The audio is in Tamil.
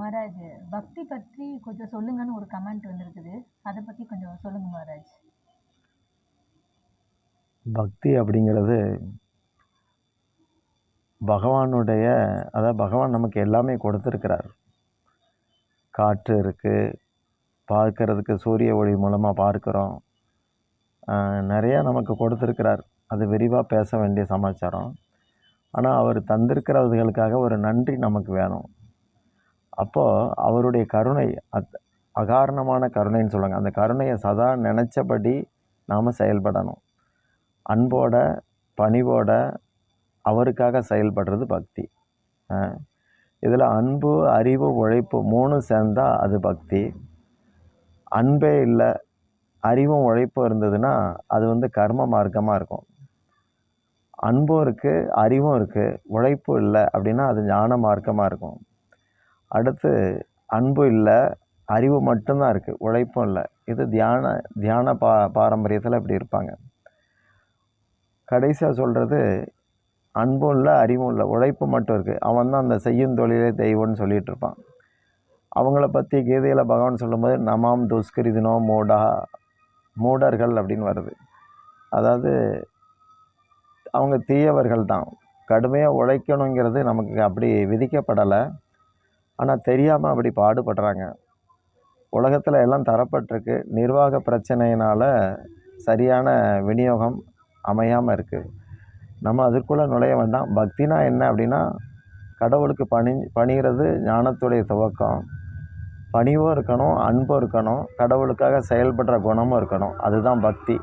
மகாராஜ், பக்தி பற்றி கொஞ்சம் சொல்லுங்கன்னு ஒரு கமெண்ட் வந்திருக்குது. அத பத்தி கொஞ்சம் சொல்லுங்க மகாராஜ். பக்தி அப்படிங்கிறது பகவானுடைய, அதாவது பகவான் நமக்கு எல்லாமே கொடுத்துருக்கிறார். காற்று இருக்குது, பார்க்கறதுக்கு சூரிய ஒளி மூலமாக பார்க்குறோம். நிறையா நமக்கு கொடுத்துருக்கிறார். அது விரிவாக பேச வேண்டிய சமாச்சாரம். ஆனால் அவர் தந்திருக்கிறதுகளுக்காக ஒரு நன்றி நமக்கு வேணும். அப்போது அவருடைய கருணை அகாரணமான கருணைன்னு சொல்லுவாங்க. அந்த கருணையை சதா நினச்சபடி நாம் செயல்படணும். அன்போட பணிவோட அவருக்காக செயல்படுறது பக்தி. இதில் அன்பு, அறிவு, உழைப்பு 3 சேர்ந்தால் அது பக்தி. அன்பே இல்லை, அறிவும் உழைப்பும் இருந்ததுன்னா அது கர்ம மார்க்கமாக இருக்கும். அன்பும் இருக்குது, அறிவும் இருக்குது, உழைப்பும் இல்லை அப்படின்னா அது ஞான மார்க்கமாக இருக்கும். அடுத்து அன்பு இல்லை, அறிவு மட்டும்தான் இருக்குது, உழைப்பும் இல்லை. இது தியான பாரம்பரியத்தில் இப்படி இருப்பாங்க. கடைசியாக சொல்கிறது அன்பும் இல்லை, அறிவும் இல்லை, உழைப்பு மட்டும் இருக்குது. அவன் தான் அந்த செய்யும் தொழிலே தெய்வம்னு சொல்லிகிட்டு இருப்பான். அவங்கள பற்றி கீதையில் பகவான் சொல்லும்போது நமாம் துஷ்கிருதினோ மூடர்கள் அப்படின்னு வருது. அதாவது அவங்க தீயவர்கள் தான். கடுமையாக உழைக்கணுங்கிறது நமக்கு அப்படி விதிக்கப்படலை. ஆனால் தெரியாமல் அப்படி பாடுபடுறாங்க. உலகத்தில் எல்லாம் தரப்பட்டிருக்கு. நிர்வாக பிரச்சனையினால் சரியான விநியோகம் அமையாமல் இருக்குது. நம்ம அதற்குள்ளே நுழைய வேண்டாம். பக்தினா என்ன அப்படின்னா கடவுளுக்கு பணிகிறது ஞானத்துடைய துவக்கம். பணிவும் இருக்கணும், அன்பும் இருக்கணும், கடவுளுக்காக செயல்படுற குணமும் இருக்கணும். அதுதான் பக்தி.